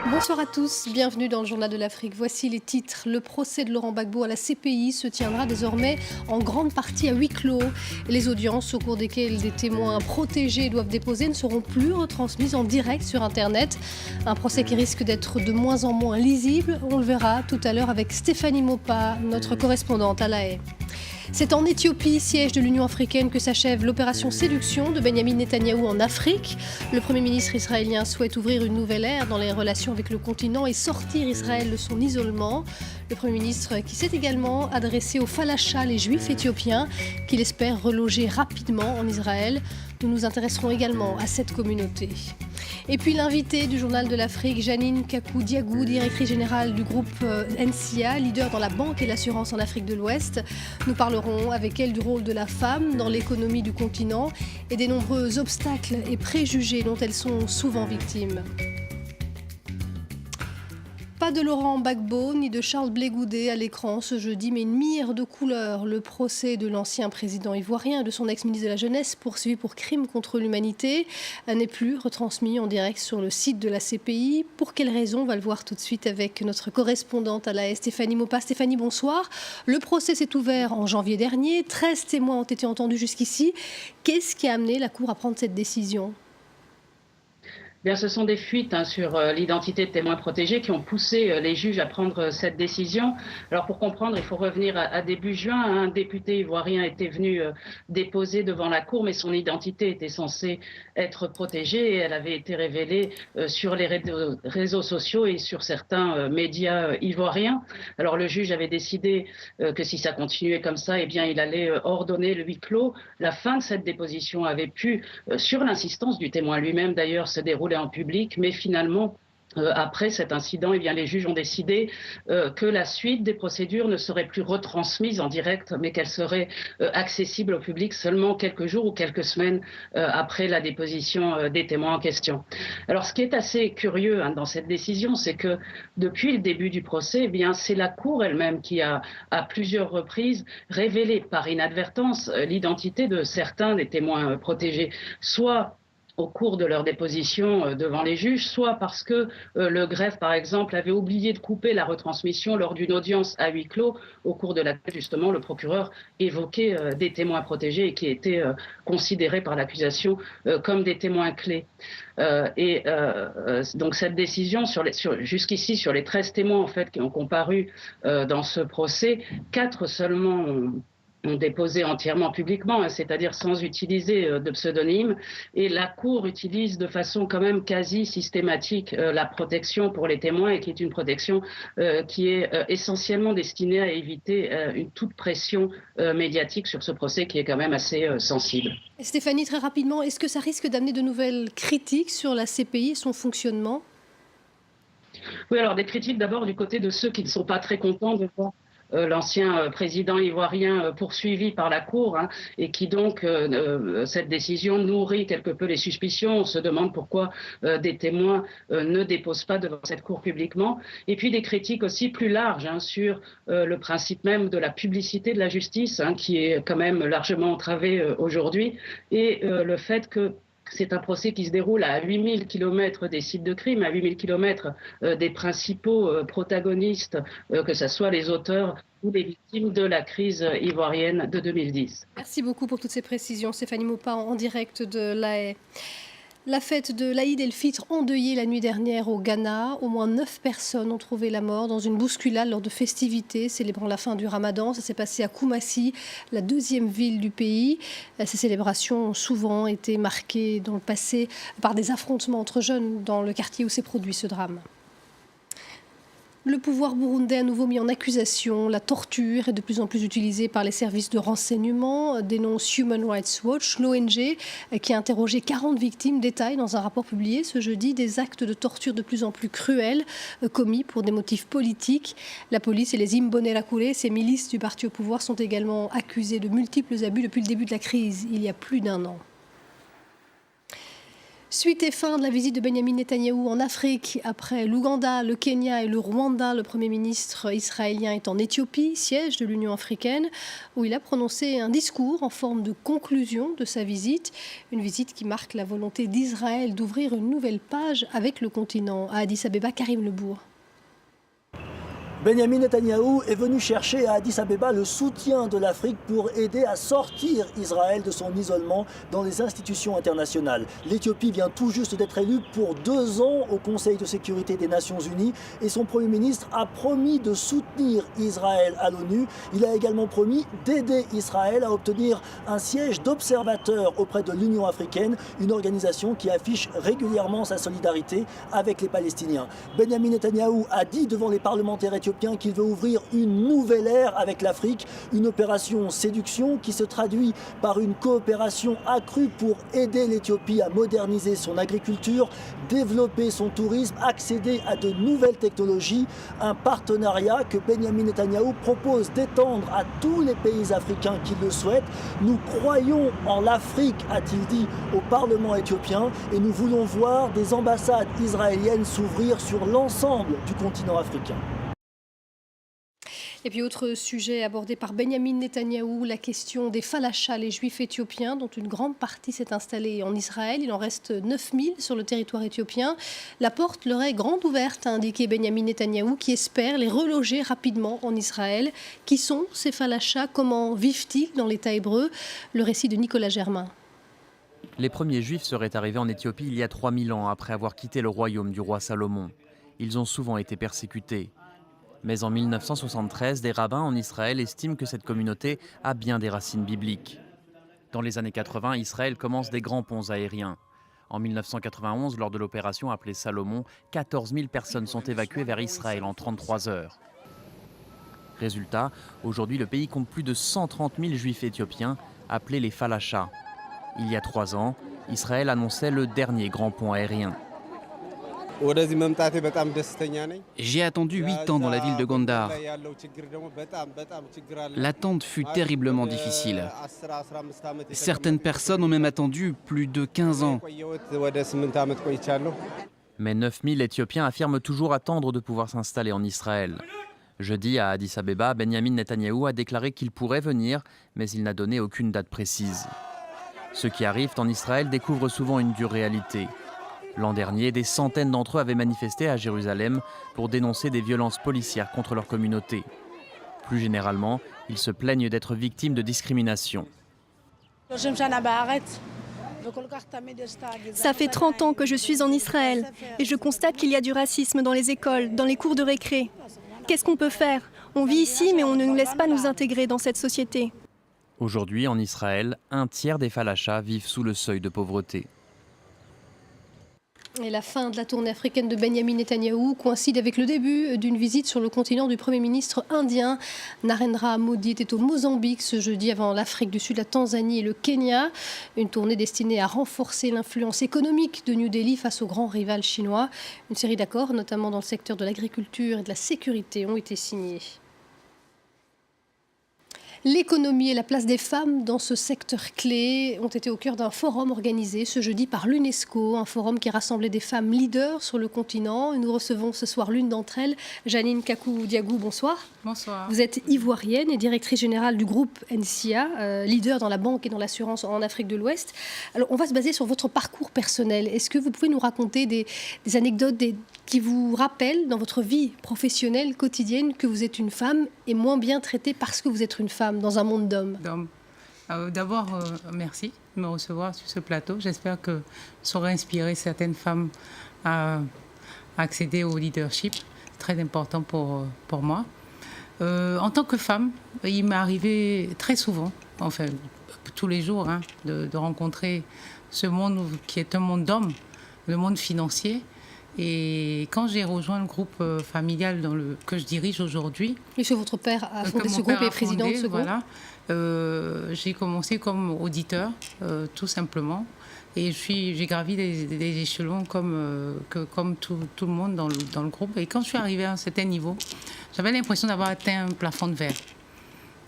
Bonsoir à tous, bienvenue dans le Journal de l'Afrique. Voici les titres. Le procès de Laurent Gbagbo à la CPI se tiendra désormais en grande partie à huis clos. Les audiences au cours desquelles des témoins protégés doivent déposer ne seront plus retransmises en direct sur Internet. Un procès qui risque d'être de moins en moins lisible. On le verra tout à l'heure avec Stéphanie Mopa, notre correspondante à La Haye. C'est en Éthiopie, siège de l'Union africaine, que s'achève l'opération séduction de Benyamin Netanyahou en Afrique. Le Premier ministre israélien souhaite ouvrir une nouvelle ère dans les relations avec le continent et sortir Israël de son isolement. Le Premier ministre qui s'est également adressé aux Falachas, les Juifs éthiopiens, qu'il espère reloger rapidement en Israël. Nous nous intéresserons également à cette communauté. Et puis l'invitée du Journal de l'Afrique, Janine Kakou-Diagou, directrice générale du groupe NCA, leader dans la banque et l'assurance en Afrique de l'Ouest. Nous parlerons avec elle du rôle de la femme dans l'économie du continent et des nombreux obstacles et préjugés dont elles sont souvent victimes. Pas de Laurent Gbagbo ni de Charles Blé Goudé à l'écran ce jeudi, mais une mire de couleurs. Le procès de l'ancien président ivoirien et de son ex-ministre de la Jeunesse, poursuivi pour crimes contre l'humanité, n'est plus retransmis en direct sur le site de la CPI. Pour quelles raisons? On va le voir tout de suite avec notre correspondante à La Haye, Stéphanie Mopa. Stéphanie, bonsoir. Le procès s'est ouvert en janvier dernier. 13 témoins ont été entendus jusqu'ici. Qu'est-ce qui a amené la Cour à prendre cette décision? Bien, ce sont des fuites sur l'identité de témoins protégés qui ont poussé les juges à prendre cette décision. Alors pour comprendre, il faut revenir à début juin. Un député ivoirien était venu déposer devant la Cour, mais son identité était censée être protégée et elle avait été révélée sur les réseaux sociaux et sur certains médias ivoiriens. Alors le juge avait décidé que si ça continuait comme ça, eh bien il allait ordonner le huis clos. La fin de cette déposition avait pu, sur l'insistance du témoin lui-même d'ailleurs, se dérouler en public, mais finalement, après cet incident, eh bien, les juges ont décidé que la suite des procédures ne serait plus retransmise en direct, mais qu'elle serait accessible au public seulement quelques jours ou quelques semaines après la déposition des témoins en question. Alors, ce qui est assez curieux dans cette décision, c'est que depuis le début du procès, eh bien, c'est la Cour elle-même qui a, à plusieurs reprises, révélé par inadvertance l'identité de certains des témoins protégés, soit au cours de leur déposition devant les juges, soit parce que le greffe, par exemple, avait oublié de couper la retransmission lors d'une audience à huis clos, au cours de laquelle, justement, le procureur évoquait des témoins protégés et qui étaient considérés par l'accusation comme des témoins clés. Donc cette décision, jusqu'ici, sur les 13 témoins en fait, qui ont comparu dans ce procès, 4 seulement ont déposé entièrement publiquement, c'est-à-dire sans utiliser de pseudonyme, et la Cour utilise de façon quand même quasi systématique la protection pour les témoins, et qui est une protection qui est essentiellement destinée à éviter une toute pression médiatique sur ce procès qui est quand même assez sensible. Stéphanie, très rapidement, est-ce que ça risque d'amener de nouvelles critiques sur la CPI et son fonctionnement? Oui, alors des critiques d'abord du côté de ceux qui ne sont pas très contents de voir l'ancien président ivoirien poursuivi par la Cour, et qui donc, cette décision nourrit quelque peu les suspicions. On se demande pourquoi des témoins ne déposent pas devant cette Cour publiquement. Et puis des critiques aussi plus larges sur le principe même de la publicité de la justice, qui est quand même largement entravé aujourd'hui, et le fait que c'est un procès qui se déroule à 8000 km des sites de crime, à 8000 km des principaux protagonistes, que ce soit les auteurs ou les victimes de la crise ivoirienne de 2010. Merci beaucoup pour toutes ces précisions. Stéphanie Maupin en direct de La Haye. La fête de l'Aïd el-Fitr endeuillée la nuit dernière au Ghana. Au moins 9 personnes ont trouvé la mort dans une bousculade lors de festivités célébrant la fin du Ramadan. Ça s'est passé à Koumassi, la deuxième ville du pays. Ces célébrations ont souvent été marquées dans le passé par des affrontements entre jeunes dans le quartier où s'est produit ce drame. Le pouvoir burundais à nouveau mis en accusation. La torture est de plus en plus utilisée par les services de renseignement, dénonce Human Rights Watch. L'ONG, qui a interrogé 40 victimes, détaille dans un rapport publié ce jeudi des actes de torture de plus en plus cruels commis pour des motifs politiques. La police et les Imbonerakure, ces milices du parti au pouvoir, sont également accusées de multiples abus depuis le début de la crise, il y a plus d'1 an. Suite et fin de la visite de Benyamin Netanyahou en Afrique. Après l'Ouganda, le Kenya et le Rwanda, le Premier ministre israélien est en Éthiopie, siège de l'Union africaine, où il a prononcé un discours en forme de conclusion de sa visite. Une visite qui marque la volonté d'Israël d'ouvrir une nouvelle page avec le continent. À Addis Abeba, Karim Lebourg. Benyamin Netanyahou est venu chercher à Addis Abeba le soutien de l'Afrique pour aider à sortir Israël de son isolement dans les institutions internationales. L'Éthiopie vient tout juste d'être élue pour 2 ans au Conseil de sécurité des Nations Unies et son Premier ministre a promis de soutenir Israël à l'ONU. Il a également promis d'aider Israël à obtenir un siège d'observateur auprès de l'Union africaine, une organisation qui affiche régulièrement sa solidarité avec les Palestiniens. Benyamin Netanyahou a dit devant les parlementaires éthiopiens qu'il veut ouvrir une nouvelle ère avec l'Afrique, une opération séduction qui se traduit par une coopération accrue pour aider l'Éthiopie à moderniser son agriculture, développer son tourisme, accéder à de nouvelles technologies, un partenariat que Benyamin Netanyahou propose d'étendre à tous les pays africains qui le souhaitent. Nous croyons en l'Afrique, a-t-il dit au Parlement éthiopien, et nous voulons voir des ambassades israéliennes s'ouvrir sur l'ensemble du continent africain. Et puis autre sujet abordé par Benyamin Netanyahou, la question des falachas, les juifs éthiopiens, dont une grande partie s'est installée en Israël. Il en reste 9000 sur le territoire éthiopien. La porte leur est grande ouverte, a indiqué Benyamin Netanyahou, qui espère les reloger rapidement en Israël. Qui sont ces falachas? Comment vivent-ils dans l'État hébreu? Le récit de Nicolas Germain. Les premiers juifs seraient arrivés en Éthiopie il y a 3000 ans, après avoir quitté le royaume du roi Salomon. Ils ont souvent été persécutés. Mais en 1973, des rabbins en Israël estiment que cette communauté a bien des racines bibliques. Dans les années 80, Israël commence des grands ponts aériens. En 1991, lors de l'opération appelée Salomon, 14 000 personnes sont évacuées vers Israël en 33 heures. Résultat, aujourd'hui le pays compte plus de 130 000 juifs éthiopiens, appelés les falachas. Il y a 3 ans, Israël annonçait le dernier grand pont aérien. J'ai attendu 8 ans dans la ville de Gondar. L'attente fut terriblement difficile. Certaines personnes ont même attendu plus de 15 ans. Mais 9000 Éthiopiens affirment toujours attendre de pouvoir s'installer en Israël. Jeudi, à Addis Abeba, Benyamin Netanyahou a déclaré qu'il pourrait venir, mais il n'a donné aucune date précise. Ceux qui arrivent en Israël découvrent souvent une dure réalité. L'an dernier, des centaines d'entre eux avaient manifesté à Jérusalem pour dénoncer des violences policières contre leur communauté. Plus généralement, ils se plaignent d'être victimes de discrimination. Ça fait 30 ans que je suis en Israël et je constate qu'il y a du racisme dans les écoles, dans les cours de récré. Qu'est-ce qu'on peut faire? On vit ici, mais on ne nous laisse pas nous intégrer dans cette société. Aujourd'hui, en Israël, 1/3 des falachas vivent sous le seuil de pauvreté. Et la fin de la tournée africaine de Benyamin Netanyahou coïncide avec le début d'une visite sur le continent du Premier ministre indien. Narendra Modi était au Mozambique ce jeudi avant l'Afrique du Sud, la Tanzanie et le Kenya. Une tournée destinée à renforcer l'influence économique de New Delhi face au grand rival chinois. Une série d'accords, notamment dans le secteur de l'agriculture et de la sécurité, ont été signés. L'économie et la place des femmes dans ce secteur clé ont été au cœur d'un forum organisé ce jeudi par l'UNESCO, un forum qui rassemblait des femmes leaders sur le continent. Et nous recevons ce soir l'une d'entre elles, Janine Kakou-Diagou, bonsoir. Bonsoir. Vous êtes ivoirienne et directrice générale du groupe NCA, leader dans la banque et dans l'assurance en Afrique de l'Ouest. Alors, on va se baser sur votre parcours personnel. Est-ce que vous pouvez nous raconter des anecdotes qui vous rappellent dans votre vie professionnelle quotidienne que vous êtes une femme et moins bien traitée parce que vous êtes une femme dans un monde d'hommes? D'abord, merci de me recevoir sur ce plateau. J'espère que ça aura inspiré certaines femmes à accéder au leadership. C'est très important pour moi. En tant que femme, il m'est arrivé très souvent, enfin tous les jours, de rencontrer ce monde qui est un monde d'hommes, le monde financier. Et quand j'ai rejoint le groupe familial que je dirige aujourd'hui... Monsieur, votre père a fondé ce groupe et est président de ce groupe. Voilà, j'ai commencé comme auditeur, tout simplement. Et j'ai gravi des échelons comme tout le monde dans le groupe. Et quand je suis arrivée à un certain niveau, j'avais l'impression d'avoir atteint un plafond de verre.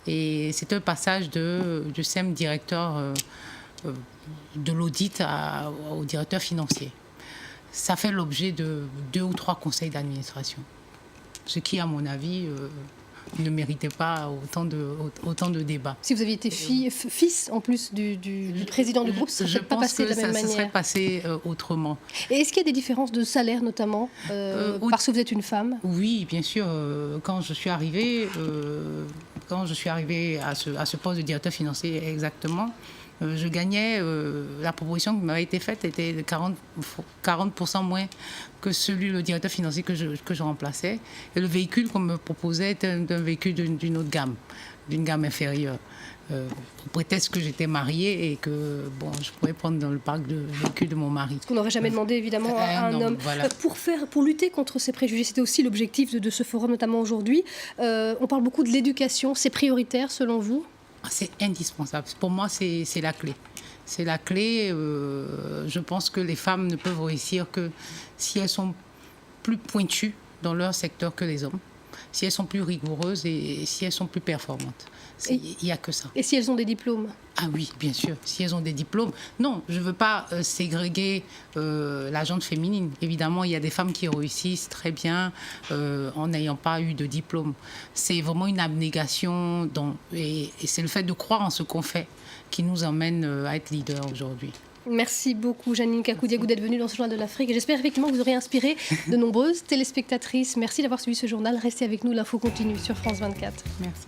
Et c'était un passage du SEM directeur de l'audit au directeur financier. Ça fait l'objet de 2 ou 3 conseils d'administration, ce qui, à mon avis, ne méritait pas autant de débats. Si vous aviez été fils en plus du président du groupe, ça ne serait pas passé de la même manière. Je pense que ça serait passé autrement. Et est-ce qu'il y a des différences de salaire notamment parce que vous êtes une femme? Oui, bien sûr. Quand je suis arrivée à ce poste de directeur financier exactement, je gagnais, la proposition qui m'avait été faite était de 40% moins que celui, le directeur financier que je remplaçais. Et le véhicule qu'on me proposait était un véhicule d'une autre gamme, d'une gamme inférieure. Au prétexte que j'étais mariée et que je pourrais prendre dans le parc de véhicule de mon mari. Ce qu'on n'aurait jamais demandé évidemment à un homme. Voilà. Pour lutter contre ces préjugés, c'était aussi l'objectif de ce forum, notamment aujourd'hui. On parle beaucoup de l'éducation, c'est prioritaire selon vous? C'est indispensable. Pour moi, c'est la clé. C'est la clé. Je pense que les femmes ne peuvent réussir que si elles sont plus pointues dans leur secteur que les hommes, si elles sont plus rigoureuses et si elles sont plus performantes. Il n'y a que ça. Et si elles ont des diplômes? Ah oui, bien sûr. Si elles ont des diplômes. Non, je ne veux pas ségréguer la gente féminine. Évidemment, il y a des femmes qui réussissent très bien en n'ayant pas eu de diplôme. C'est vraiment une abnégation et c'est le fait de croire en ce qu'on fait qui nous emmène à être leader aujourd'hui. Merci beaucoup, Jeannine Kakou-Diago, d'être venue dans ce Journal de l'Afrique. J'espère effectivement que vous aurez inspiré de nombreuses téléspectatrices. Merci d'avoir suivi ce journal. Restez avec nous, l'info continue sur France 24. Merci.